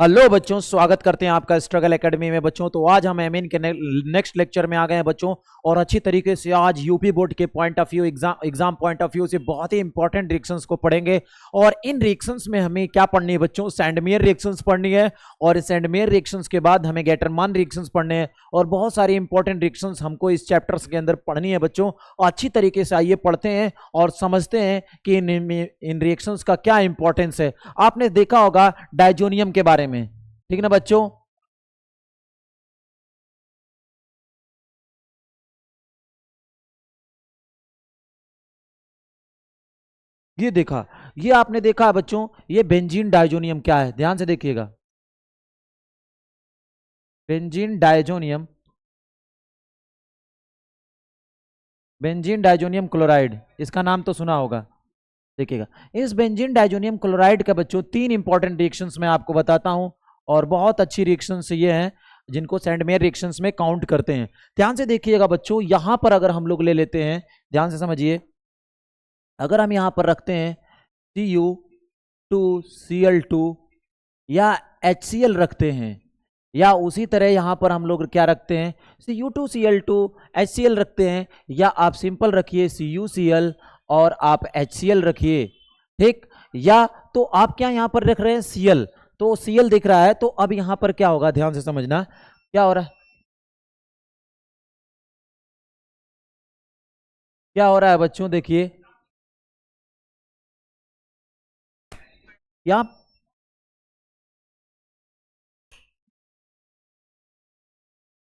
Hello बच्चों, स्वागत करते हैं आपका स्ट्रगल एकेडमी में। बच्चों तो आज हम एमएन के नेक्स्ट लेक्चर में आ गए हैं बच्चों, और अच्छी तरीके से आज यूपी बोर्ड के point of view, exam point of view से बहुत ही इंपॉर्टेंट रिएक्शंस को पढ़ेंगे। और इन रिएक्शंस में हमें क्या पढ़नी है बच्चों? सैंडमेयर रिएक्शंस पढ़नी है, और सैंडमेयर रिएक्शंस के बाद हमें गेटरमान रिएक्शंस पढ़ने हैं, और बहुत सारी इंपॉर्टेंट रिएक्शंस हमको इस चैप्टर्स के अंदर पढ़नी है बच्चों। और अच्छी तरीके से आइए पढ़ते हैं और समझते हैं कि इन रिएक्शंस का क्या इंपॉर्टेंस है। आपने देखा होगा डायजोनियम के बारे में, ठीक ना बच्चों? ये आपने देखा है बच्चों, ये बेंजीन डायजोनियम क्या है, ध्यान से देखिएगा। Benzene diazonium, benzene diazonium chloride, इसका नाम तो सुना होगा। देखिएगा, इस बेंजीन डायजोनियम क्लोराइड का बच्चों तीन इंपॉर्टेंट रिएक्शंस मैं आपको बताता हूं, और बहुत अच्छी रिएक्शंस ये हैं जिनको सैंडमेयर रिएक्शंस में काउंट करते हैं। ध्यान से देखिएगा बच्चों, यहां पर अगर हम लोग ले लेते हैं, ध्यान से समझिए, अगर हम यहां पर रखते हैं Cu2Cl2 या HCl रखते हैं, या उसी तरह यहां पर हम लोग क्या रखते हैं, Cu2Cl2 HCl रखते हैं, या आप सिंपल रखिए CuCl और आप HCl रखिए, ठीक। या तो आप क्या यहां पर रख रहे हैं Cl, तो Cl दिख रहा है, तो अब यहां पर क्या होगा, ध्यान से समझना क्या हो रहा है। क्या हो रहा है बच्चों, देखिए यहां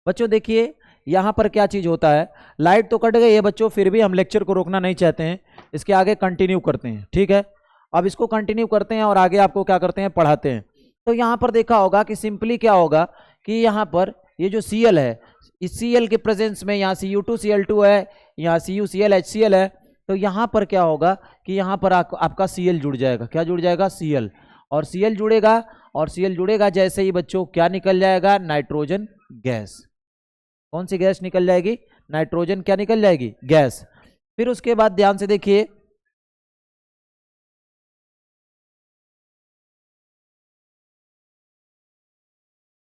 बच्चों, देखिए यहां पर क्या चीज होता है। लाइट तो कट गई है बच्चों, फिर भी हम लेक्चर को रोकना नहीं चाहते हैं, इसके आगे कंटिन्यू करते हैं, ठीक है। अब इसको कंटिन्यू करते हैं और आगे आपको क्या करते हैं, पढ़ाते हैं। तो यहां पर देखा होगा कि सिंपली क्या होगा कि यहां पर ये जो Cl है, इस Cl के प्रेजेंस में यहाँ Cu2Cl2 है, यहाँ CuCl HCl है, तो यहां पर क्या होगा कि यहां पर आपका Cl जुड़ जाएगा। क्या जुड़ जाएगा? Cl। और Cl जुड़ेगा, और Cl जुड़ेगा जैसे ही बच्चों क्या निकल जाएगा, नाइट्रोजन गैस। कौन सी गैस निकल जाएगी? नाइट्रोजन क्या निकल जाएगी? गैस। फिर उसके बाद ध्यान से देखिए,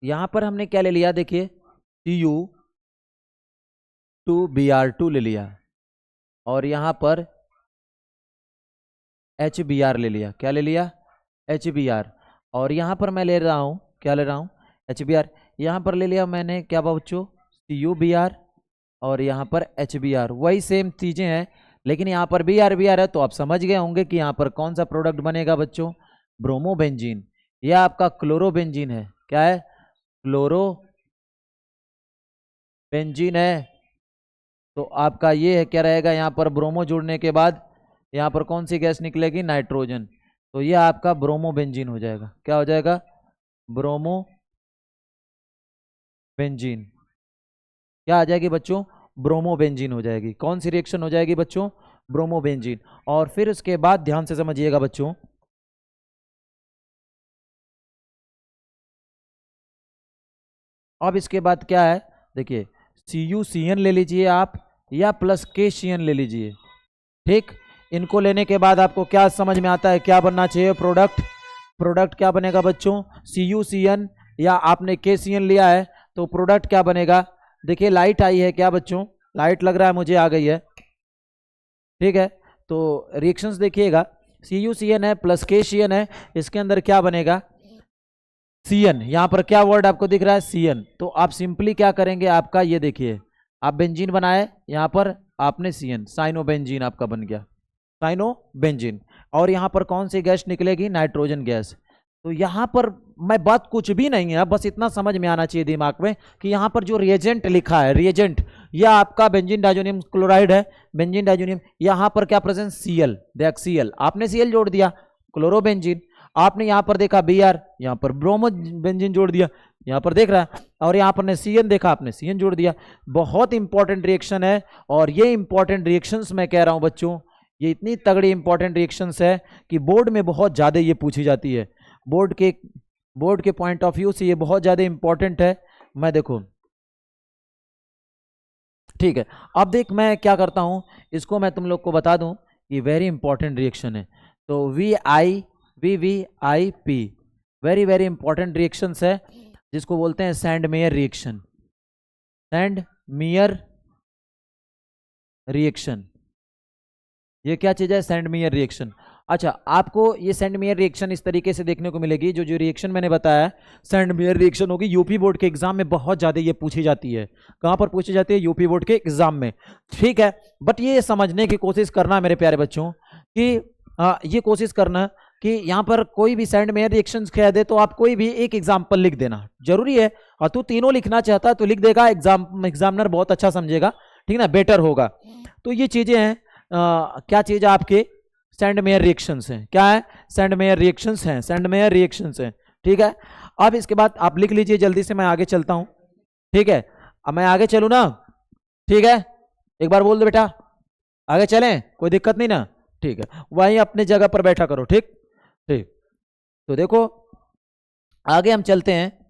यहां पर हमने क्या ले लिया, देखिए Cu2Br2 ले लिया, और यहां पर HBr ले लिया। क्या ले लिया? HBr। और यहां पर मैं ले रहा हूं, क्या ले रहा हूं? HBr। यहां पर ले लिया मैंने क्या बच्चों? CuBr, और यहाँ पर HBr, वही सेम चीजें हैं, लेकिन यहाँ पर Br है, तो आप समझ गए होंगे कि यहाँ पर कौन सा प्रोडक्ट बनेगा बच्चों? ब्रोमोबेंजीन। यह आपका क्लोरोबेंजीन है। क्या है? क्लोरोबेंजीन है। तो आपका ये है क्या रहेगा, यहाँ पर ब्रोमो जुड़ने के बाद यहाँ पर कौन सी गैस निकलेगी? नाइट्रोजन। तो यह आपका ब्रोमोबेंजीन हो जाएगा। क्या हो जाएगा? ब्रोमोबेंजीन। क्या आ जाएगी बच्चों? ब्रोमोबेंजीन हो जाएगी। कौन सी रिएक्शन हो जाएगी बच्चों? ब्रोमोबेंजीन। और फिर उसके बाद ध्यान से समझिएगा बच्चों, अब इसके बाद क्या है, देखिए CuCN ले लीजिए आप, या प्लस KCN ले लीजिए, ठीक। इनको लेने के बाद आपको क्या समझ में आता है, क्या बनना चाहिए प्रोडक्ट? प्रोडक्ट क्या बनेगा बच्चों? CuCN, या आपने KCN लिया है, तो प्रोडक्ट क्या बनेगा? देखिए लाइट आई है क्या बच्चों? लाइट लग रहा है मुझे आ गई है, ठीक है। तो रिएक्शंस देखिएगा, CuCN है प्लस KCN है, इसके अंदर क्या बनेगा? Cn। यहां पर क्या वर्ड आपको दिख रहा है? Cn। तो आप सिंपली क्या करेंगे, आपका ये देखिए, आप बेंजीन बनाए, यहां पर आपने Cn, साइनोबेंजीन आपका बन गया, साइनोबेंजीन। और यहां पर कौन सी गैस निकलेगी? Nitrogen gas. तो यहां पर मैं बात कुछ भी नहीं है, बस इतना समझ में आना चाहिए दिमाग में कि यहां पर जो रिएजेंट लिखा है, रिएजेंट, यह आपका बेंजीन डाइजोनियम क्लोराइड है, बेंजीन डाइजोनियम। यहां पर क्या प्रेजेंस? Cl। देख Cl, आपने Cl जोड़ दिया, क्लोरोबेंजीन। आपने यहां पर देखा Br, यहां पर ब्रोमोबेंजीन जोड़ दिया, यहां पर देख रहा है, और यहां पर ने Cn देखा, आपने Cn जोड़ दिया। बहुत इंपॉर्टेंट रिएक्शन है, और ये इंपॉर्टेंट रिएक्शंस मैं कह रहा हूं बच्चों, ये इतनी तगड़ी इंपॉर्टेंट रिएक्शंस है कि बोर्ड में बहुत ज्यादा ये पूछी जाती है। बोर्ड के पॉइंट ऑफ व्यू से ये बहुत ज्यादा इंपॉर्टेंट है। मैं देखो, ठीक है। अब देख मैं क्या करता हूं, इसको मैं तुम लोग को बता दूं, ये वेरी इंपॉर्टेंट रिएक्शन है। तो VVIP, very very important reactions है जिसको बोलते हैं sand mayor reaction. Sand mayor reaction, ये क्या चीज है? Sand mayor reaction. अच्छा, आपको ये सैंड मेयर रिएक्शन इस तरीके से देखने को मिलेगी, जो जो रिएक्शन मैंने बताया सैंड मेयर रिएक्शन होगी, यूपी बोर्ड के एग्जाम में बहुत ज्यादा ये पूछी जाती है। कहां पर पूछी जाती है? यूपी बोर्ड के एग्जाम में, ठीक है। बट ये समझने की कोशिश करना मेरे प्यारे बच्चों कि ये कोशिश करना कि यहाँ पर कोई भी सैंड मेयर रिएक्शन कह दे तो आप कोई भी एक एग्जाम्पल लिख देना, जरूरी है। और तू तीनों लिखना चाहता है तो लिख देगा, एग्जामिनर बहुत अच्छा समझेगा, ठीक ना, बेटर होगा। तो ये चीजें हैं, क्या चीज है आपके? सैंड मेयर रिएक्शंस हैं। क्या है? सैंड मेयर रिएक्शंस हैं, सैंड मेयर रिएक्शंस हैं, ठीक है। अब इसके बाद आप लिख लीजिए जल्दी से, मैं आगे चलता हूं, ठीक है। अब मैं आगे चलूं ना, ठीक है, एक बार बोल दो बेटा, आगे चलें, कोई दिक्कत नहीं ना, ठीक है। वहीं अपने जगह पर बैठा करो, ठीक ठीक। तो देखो आगे हम चलते हैं।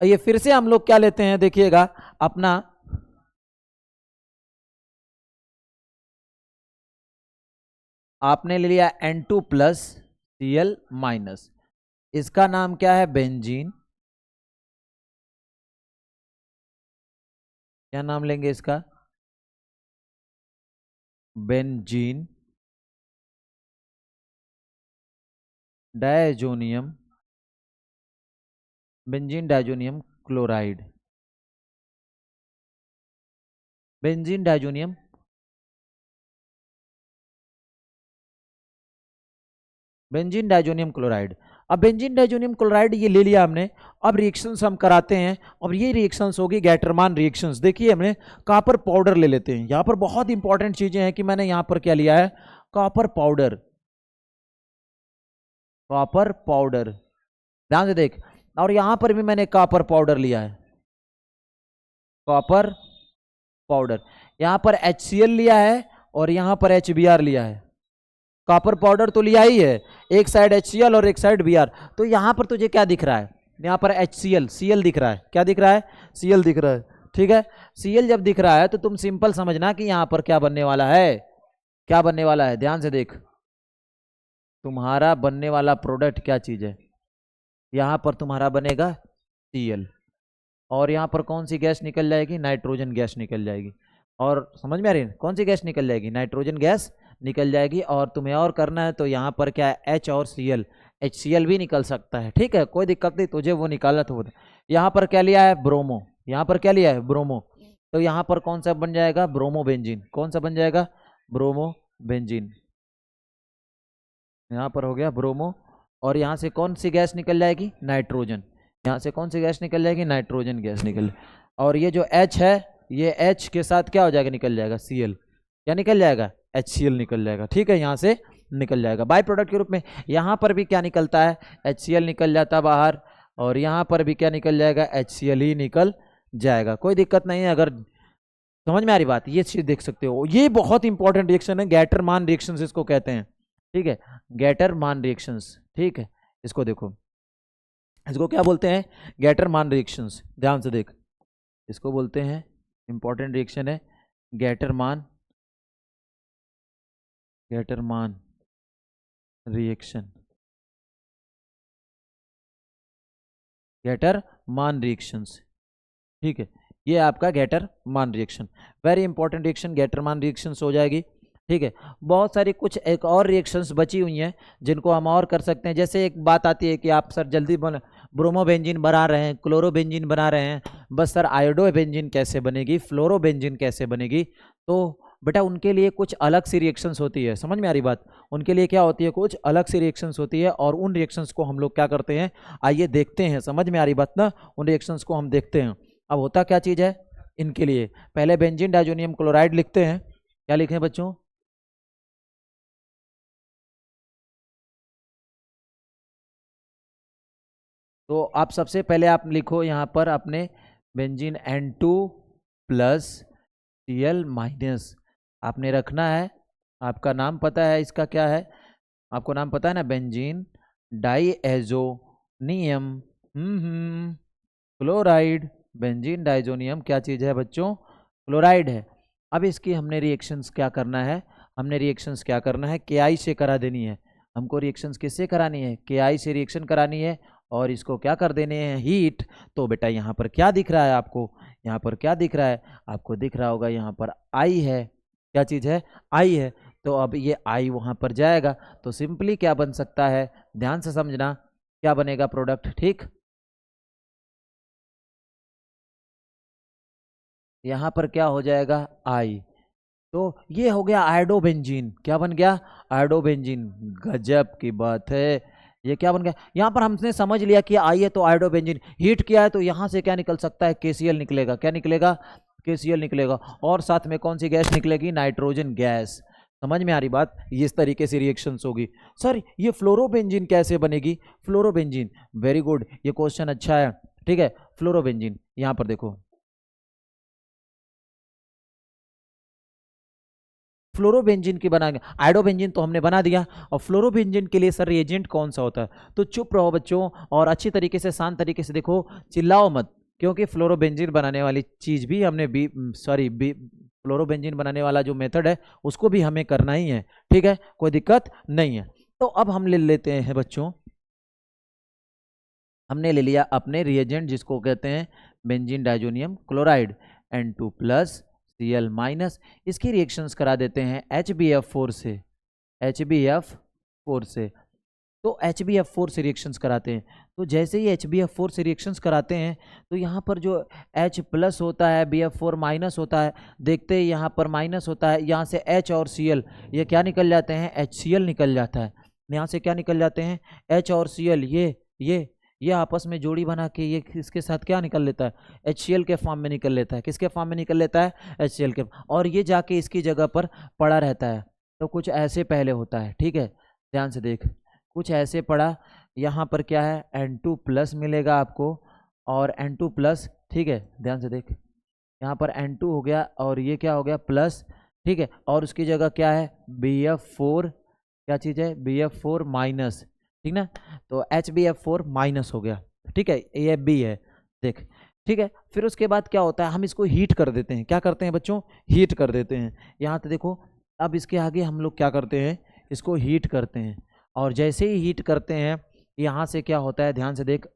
ये फिर से हम लोग क्या लेते हैं, देखिएगा अपना आपने ले लिया N2 प्लस Cl माइनस, इसका नाम क्या है? बेंजीन। क्या नाम लेंगे इसका? Benzene diazonium, benzene diazonium chloride, benzene diazonium benzene diazonium chloride. अब बेंजीन डायजोनियम क्लोराइड ये ले लिया हमने। अब रिएक्शंस हम कराते हैं, और ये रिएक्शंस होगी गैटरमान रिएक्शंस। देखिए हमने कॉपर पाउडर ले लेते हैं। यहाँ पर बहुत इंपॉर्टेंट चीजें हैं कि मैंने यहाँ पर क्या लिया है? कॉपर पाउडर, कॉपर पाउडर, ध्यान से देख। और यहाँ पर भी मैंने कॉपर पाउडर लिया है, कॉपर पाउडर। यहाँ पर HCl लिया है और यहाँ पर HBr लिया है। कॉपर पाउडर तो लिया ही है, एक साइड HCl और एक साइड Br। तो यहां पर तुझे क्या दिख रहा है? यहां पर HCl, Cl दिख रहा है। क्या दिख रहा है? Cl दिख रहा है, ठीक है। Cl जब दिख रहा है तो तुम सिंपल समझना कि यहां पर क्या बनने वाला है, क्या बनने वाला है, ध्यान से देख। तुम्हारा बनने वाला प्रोडक्ट क्या चीज है? यहां पर तुम्हारा बनेगा Cl, और यहां पर कौन सी गैस निकल जाएगी? नाइट्रोजन गैस निकल जाएगी। और समझ में आ रही है? कौन सी गैस निकल जाएगी? नाइट्रोजन गैस निकल जाएगी। और तुम्हें और करना है तो यहाँ पर क्या है? H और Cl, HCl भी निकल सकता है, ठीक है, कोई दिक्कत नहीं, तुझे वो निकालना तो होता। यहाँ पर क्या लिया है? ब्रोमो। यहाँ पर क्या लिया है? ब्रोमो। तो यहाँ पर कौन सा बन जाएगा? Bromo benzene. कौन सा बन जाएगा? Bromo benzene. यहाँ पर हो गया ब्रोमो। और यहाँ से कौन सी गैस निकल जाएगी? नाइट्रोजन। यहाँ से कौन सी गैस निकल जाएगी? नाइट्रोजन गैस निकल। और ये जो H है, ये H के साथ क्या हो जाएगा? निकल जाएगा Cl। क्या निकल जाएगा? HCl निकल जाएगा, ठीक है, यहाँ से निकल जाएगा बाय प्रोडक्ट के रूप में। यहाँ पर भी क्या निकलता है? HCl निकल जाता बाहर, और यहाँ पर भी क्या निकल जाएगा? HCl ही निकल जाएगा, कोई दिक्कत नहीं है। अगर समझ में आ रही बात, ये चीज देख सकते हो। ये बहुत इंपॉर्टेंट रिएक्शन है, गैटरमान रिएक्शंस इसको कहते हैं, ठीक है, गैटरमान रिएक्शंस, ठीक है। इसको देखो, इसको क्या बोलते हैं? गैटरमान रिएक्शंस, ध्यान से देख, इसको बोलते हैं, इंपॉर्टेंट रिएक्शन है गैटरमान, गैटरमान रिएक्शन, गैटरमान रिएक्शंस, ठीक है। ये आपका Gattermann reaction, very important reaction Gattermann reactions हो जाएगी, ठीक है। बहुत सारी कुछ एक और रिएक्शंस बची हुई हैं जिनको हम और कर सकते हैं। जैसे एक बात आती है कि आप सर जल्दी ब्रोमोबेंजीन बना रहे हैं, क्लोरोबेंजीन बना रहे हैं, बस सर आयोडोबेंजीन कैसे बनेगी, फ्लोरोबेंजीन कैसे बनेगी? तो बेटा उनके लिए कुछ अलग सी रिएक्शंस होती है, समझ में आ रही बात? उनके लिए क्या होती है? कुछ अलग सी रिएक्शंस होती है, और उन रिएक्शंस को हम लोग क्या करते हैं, आइए देखते हैं, समझ में आ रही बात ना? उन रिएक्शंस को हम देखते हैं। अब होता क्या चीज़ है इनके लिए? पहले बेंजीन डायजोनियम क्लोराइड लिखते हैं। क्या लिखें बच्चों? तो आप सबसे पहले आप लिखो यहाँ पर अपने benzene N2 plus Cl minus, आपने रखना है। आपका नाम पता है इसका क्या है? आपको नाम पता है ना? Benzene diazonium chloride. Benzene diazonium क्या चीज़ है बच्चों? क्लोराइड है। अब इसकी हमने रिएक्शंस क्या करना है? हमने रिएक्शंस क्या करना है? KI से करा देनी है। हमको रिएक्शंस किससे करानी है, KI से रिएक्शन करानी है और इसको क्या कर देने हैं, हीट। तो बेटा यहाँ पर क्या दिख रहा है आपको, यहाँ पर क्या दिख रहा है आपको, दिख रहा होगा यहाँ पर I है, क्या चीज़ है, I है। तो अब ये I वहाँ पर जाएगा तो सिंपली क्या बन सकता है, ध्यान से समझना, क्या बनेगा प्रोडक्ट, ठीक। यहाँ पर क्या हो जाएगा, I। तो ये हो गया आयोडोबेंजीन, क्या बन गया, आयोडोबेंजीन। गजब की बात है, ये क्या बन गया, यहाँ पर हमने समझ लिया कि आई है तो आयोडोबेंजीन, हीट किया है तो यहाँ से क्या निकल सकता है, KCl निकलेगा, क्या निकलेगा, KCl निकलेगा, और साथ में कौन सी गैस निकलेगी, नाइट्रोजन गैस। समझ में आ रही बात, ये इस तरीके से रिएक्शंस होगी। सर ये फ्लोरोबेंजीन कैसे बनेगी, फ्लोरोबेंजीन, वेरी गुड, ये क्वेश्चन अच्छा है, ठीक है। फ्लोरोबेंजीन यहाँ पर देखो, फ्लोरोबेंजीन की बनाएंगे, आयोडोबेंजीन तो हमने बना दिया, और फ्लोरोबेंजीन के लिए सर रिएजेंट कौन सा होता है, तो चुप रहो बच्चों और अच्छी तरीके से शांत तरीके से देखो, चिल्लाओ मत, क्योंकि फ्लोरोबेंजीन बनाने वाली चीज भी हमने फ्लोरोबेंजीन बनाने वाला जो मेथड है उसको भी हमें करना ही है, ठीक है, कोई दिक्कत नहीं है। तो अब हम ले लेते हैं बच्चों, हमने ले लिया अपने रिएजेंट जिसको कहते हैं benzene diazonium chloride, N2+ Cl-, इसकी रिएक्शंस करा देते हैं HbF4 से, HbF4 से। तो HbF4 से रिएक्शंस कराते हैं, तो जैसे ही HbF4 से रिएक्शंस कराते हैं तो यहाँ पर जो H+ होता है, BF4- होता है, देखते हैं यहाँ पर माइनस होता है, यहाँ से H और Cl ये क्या निकल जाते हैं, HCl निकल जाता है, यहाँ से क्या निकल जाते हैं, H और Cl, ये आपस में जोड़ी बना के ये इसके साथ क्या निकल लेता है, HCl के फॉर्म में निकल लेता है, किसके फॉर्म में निकल लेता है, HCl के, और ये जाके इसकी जगह पर पड़ा रहता है। तो कुछ ऐसे पहले होता है, ठीक है, ध्यान से देख, कुछ ऐसे पड़ा, यहाँ पर क्या है, N2+ मिलेगा आपको, और N2+, ठीक है, ध्यान से देख, यहाँ पर N2 हो गया और ये क्या हो गया, प्लस, ठीक है, और उसकी जगह क्या है, BF4, क्या चीज़ है, BF4-, ठीक ना, तो HbF4- हो गया, ठीक है, ये B है, देख, ठीक है। फिर उसके बाद क्या होता है, हम इसको हीट कर देते हैं, क्या करते हैं बच्चों, हीट कर देते हैं। यहाँ तो देखो, अब इसके आगे हम लोग क्या करते हैं, इसको हीट करते हैं, और जैसे ही हीट करते हैं यहाँ से क्या होता है, ध्यान से देख,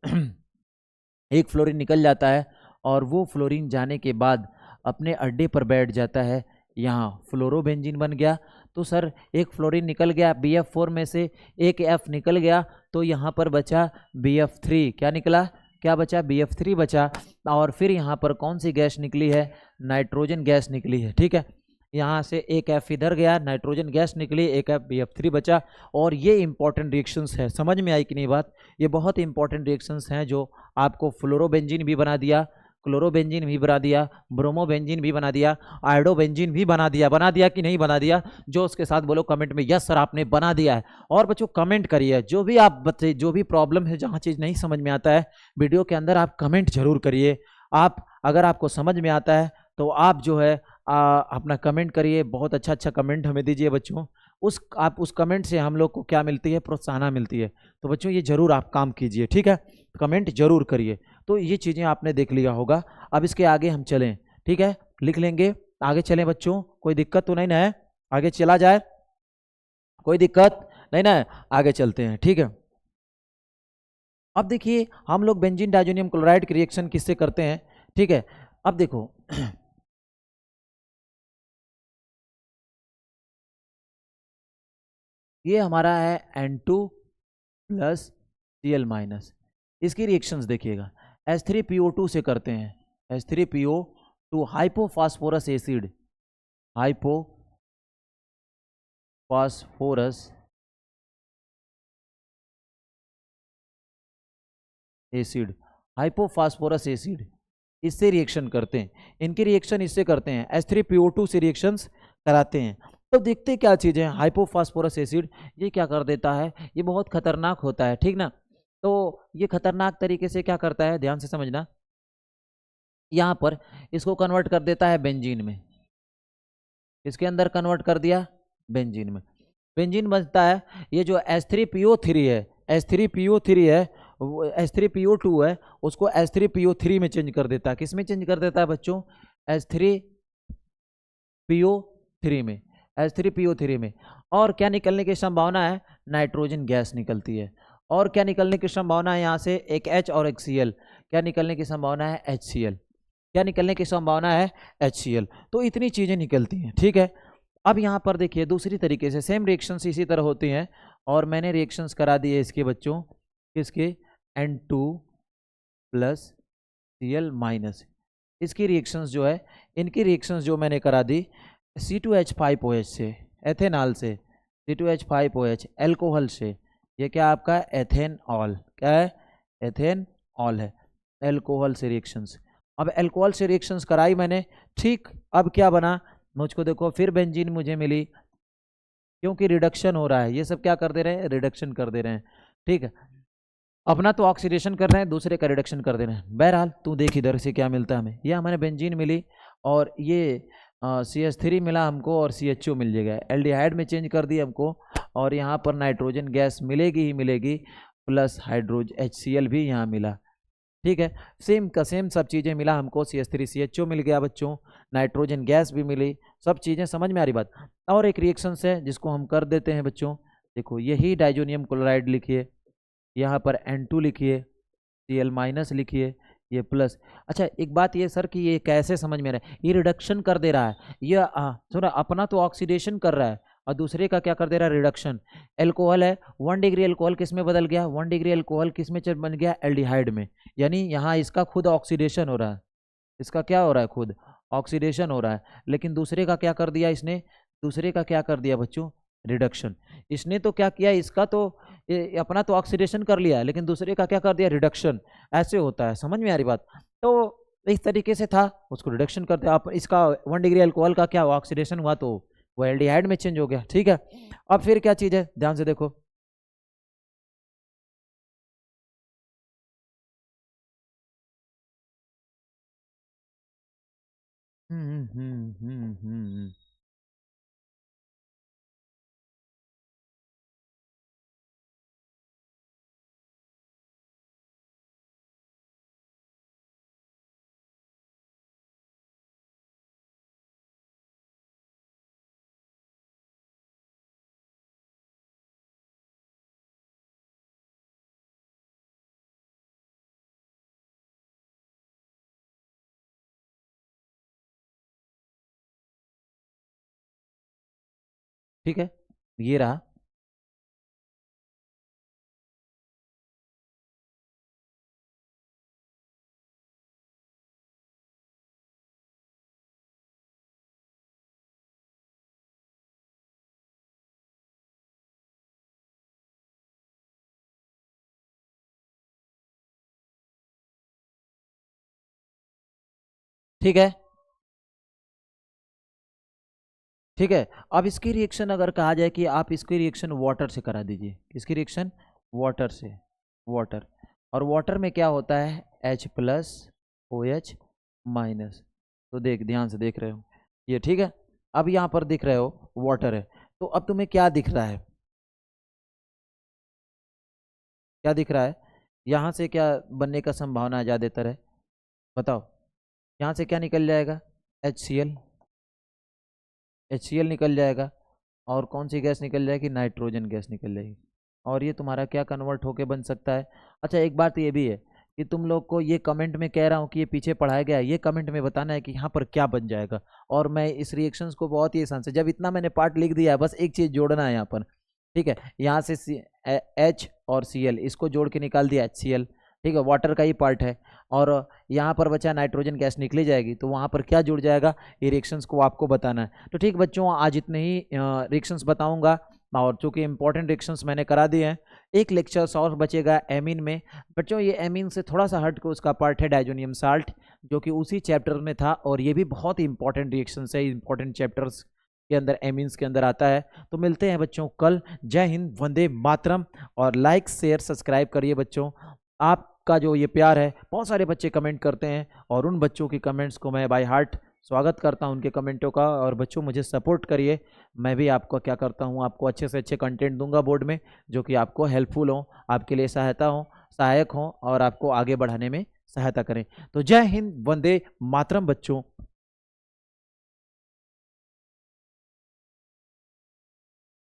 एक फ्लोरीन निकल जाता है, और वो फ्लोरीन जाने के बाद अपने अड्डे पर बैठ जाता है, यहाँ फ्लोरोबेंजीन बन गया। तो सर एक फ्लोरीन निकल गया, BF4 में से एक F निकल गया, तो यहाँ पर बचा BF3, क्या निकला, क्या बचा, BF3 बचा, और फिर यहाँ पर कौन सी गैस निकली है, नाइट्रोजन गैस निकली है, ठीक है। यहाँ से एक F इधर गया, नाइट्रोजन गैस निकली, एक F BF3 बचा, और ये इंपॉर्टेंट रिएक्शंस है, समझ में आई कि नहीं बात, ये बहुत इंपॉर्टेंट रिएक्शंस हैं जो आपको फ्लोरोबेंजीन भी बना दिया, क्लोरोबेंजीन भी बना दिया, ब्रोमोबेंजीन भी बना दिया, आयोडोबेंजीन भी बना दिया कि नहीं बना दिया, जो उसके साथ बोलो कमेंट में, यस सर आपने बना दिया है। और बच्चों कमेंट करिए, जो भी आप बच्चे, जो भी प्रॉब्लम है, जहाँ चीज़ नहीं समझ में आता है वीडियो के अंदर आप कमेंट जरूर करिए। आप अगर आपको समझ में आता है तो आप जो है अपना कमेंट करिए, बहुत अच्छा अच्छा कमेंट हमें दीजिए बच्चों, उस कमेंट से हम लोग को क्या मिलती है, प्रोत्साहन मिलती है। तो बच्चों ये जरूर आप काम कीजिए, ठीक है, कमेंट जरूर करिए। तो ये चीज़ें आपने देख लिया होगा, अब इसके आगे हम चलें, ठीक है, लिख लेंगे, आगे चलें बच्चों, कोई दिक्कत तो नहीं ना है, आगे चला जाए, कोई दिक्कत नहीं ना है, आगे चलते हैं, ठीक है। अब देखिए हम लोग बेंजीन डाइजोनियम क्लोराइड की रिएक्शन किससे करते हैं, ठीक है। अब देखो ये हमारा है N2+ Cl-, इसकी रिएक्शंस देखिएगा, H3PO2 से करते हैं, H3PO2 hypophosphorous acid, hypophosphorous acid, hypophosphorous acid, इससे रिएक्शन करते हैं, इनकी रिएक्शन इससे करते हैं, H3PO2 से रिएक्शंस कराते हैं। तो देखते क्या चीज़ें, हाइपोफॉस्फोरस एसिड ये क्या कर देता है, ये बहुत खतरनाक होता है, ठीक ना। तो ये खतरनाक तरीके से क्या करता है, ध्यान से समझना, यहाँ पर इसको कन्वर्ट कर देता है बेंजीन में, इसके अंदर कन्वर्ट कर दिया बेंजीन में, बेंजीन बनता है। ये जो H3PO3 है, H3PO3 है, H3PO2 है, उसको H3PO3 में चेंज कर देता है, किस में चेंज कर देता है बच्चों, H3PO3 में, H3PO3 में। और क्या निकलने की संभावना है, नाइट्रोजन गैस निकलती है। और क्या निकलने की संभावना है यहाँ से, एक H और एक Cl, क्या निकलने की संभावना है, HCl, क्या निकलने की संभावना है, HCl। तो इतनी चीज़ें निकलती हैं, ठीक है। अब यहाँ पर देखिए दूसरी तरीके से सेम रिएक्शंस इसी तरह होती हैं, और मैंने रिएक्शंस करा दिए इसके बच्चों, किसके, N2 प्लस Cl माइनस, इसकी रिएक्शंस जो है, इनकी रिएक्शंस जो मैंने करा दी C2H5OH से, एथेनॉल से, C2H5OH एल्कोहल से, ये क्या आपका एथेनॉल, क्या है, एथेनॉल है, एल्कोहल से रिएक्शंस। अब एल्कोहल से रिएक्शंस कराई मैंने, ठीक। अब क्या बना, मुझको देखो फिर बेंजीन मुझे मिली, क्योंकि रिडक्शन हो रहा है, ये सब क्या कर दे रहे हैं, रिडक्शन कर दे रहे हैं, ठीक है। अपना तो ऑक्सीडेशन कर रहे हैं, दूसरे का रिडक्शन कर दे रहे हैं। बहरहाल तू देख इधर से क्या मिलता है हमें, ये हमारे बेंजीन मिली, और ये CH3 मिला हमको, और CHO मिल जाएगा, एल्डिहाइड में चेंज कर दिया हमको, और यहाँ पर नाइट्रोजन गैस मिलेगी ही मिलेगी, प्लस हाइड्रोजन HCl भी यहाँ मिला, ठीक है। सेम का सेम सब चीज़ें मिला हमको, CH3CHO मिल गया बच्चों, नाइट्रोजन गैस भी मिली, सब चीज़ें समझ में आ रही बात। और एक रिएक्शन है जिसको हम कर देते हैं बच्चों, देखो यही डाइजोनियम क्लोराइड लिखिए, यहाँ पर N2 लिखिए, Cl माइनस लिखिए, ये प्लस। अच्छा एक बात ये सर कि ये कैसे समझ में रहा है, ये रिडक्शन कर दे रहा है, ये सुना, अपना तो ऑक्सीडेशन कर रहा है और दूसरे का क्या कर दे रहा है, रिडक्शन। एल्कोहल है, 1 डिग्री एल्कोहल किस में बदल गया, 1 डिग्री एल्कोहल किस में बन गया, एल्डिहाइड में, यानी यहाँ इसका खुद ऑक्सीडेशन हो रहा है, इसका क्या हो रहा है, खुद ऑक्सीडेशन हो रहा है। लेकिन दूसरे का क्या कर दिया इसने, दूसरे का क्या कर दिया बच्चों, रिडक्शन। इसने तो क्या किया, इसका तो अपना तो ऑक्सीडेशन कर लिया, लेकिन दूसरे का क्या कर दिया, रिडक्शन। ऐसे होता है, समझ में आ रही बात। तो इस तरीके से था, उसको रिडक्शन करते आप, इसका 1 डिग्री अल्कोहल का क्या ऑक्सीडेशन हुआ, तो वो एल्डिहाइड में चेंज हो गया, ठीक है। अब फिर क्या चीज़ है, ध्यान से देखो, ठीक है, ये रहा। ठीक है, ठीक है। अब इसकी रिएक्शन अगर कहा जाए कि आप इसकी रिएक्शन वाटर से करा दीजिए, किसकी रिएक्शन, वाटर से, वाटर। और वाटर में क्या होता है, H प्लस OH माइनस। तो देख ध्यान से देख रहे हो ये, ठीक है। अब यहाँ पर दिख रहे हो वाटर है, तो अब तुम्हें क्या दिख रहा है, क्या दिख रहा है, यहाँ से क्या बनने का संभावना ज़्यादातर है, बताओ। यहाँ से क्या निकल जाएगा, HCl, HCl निकल जाएगा, और कौन सी गैस निकल जाएगी, नाइट्रोजन गैस निकल जाएगी। और ये तुम्हारा क्या कन्वर्ट होके बन सकता है। अच्छा एक बात ये भी है कि तुम लोग को ये कमेंट में कह रहा हूँ कि ये पीछे पढ़ाया गया है, ये कमेंट में बताना है कि यहाँ पर क्या बन जाएगा। और मैं इस रिएक्शंस को बहुत ही आसान से, जब इतना मैंने पार्ट लिख दिया है, बस एक चीज़ जोड़ना है यहाँ पर, ठीक है। यहाँ से H और Cl इसको जोड़ के निकाल दिया HCl, ठीक है, वाटर का ही पार्ट है। और यहाँ पर बचा नाइट्रोजन गैस निकली जाएगी, तो वहाँ पर क्या जुड़ जाएगा, ये रिएक्शंस को आपको बताना है। तो ठीक बच्चों, आज इतने ही रिएक्शंस बताऊंगा, और चूँकि इंपॉर्टेंट रिएक्शंस मैंने करा दिए हैं, एक लेक्चर्स और बचेगा एमीन में। बच्चों ये एमीन से थोड़ा सा हट के उसका पार्ट है डाइजोनियम साल्ट, जो कि उसी चैप्टर में था, और ये भी बहुत ही इंपॉर्टेंट रिएक्शंस है, इंपॉर्टेंट चैप्टर्स के अंदर, एमीन्स के अंदर आता है। तो मिलते हैं बच्चों कल। जय हिंद, वंदे मातरम। और लाइक शेयर सब्सक्राइब करिए बच्चों, आपका जो ये प्यार है, बहुत सारे बच्चे कमेंट करते हैं, और उन बच्चों की कमेंट्स को मैं बाय हार्ट स्वागत करता हूं, उनके कमेंटों का। और बच्चों मुझे सपोर्ट करिए, मैं भी आपको क्या करता हूं, आपको अच्छे से अच्छे कंटेंट दूंगा बोर्ड में, जो कि आपको हेल्पफुल हो, आपके लिए सहायक हो, और आपको आगे बढ़ाने में सहायता करें। तो जय हिंद, वंदे मातरम बच्चों।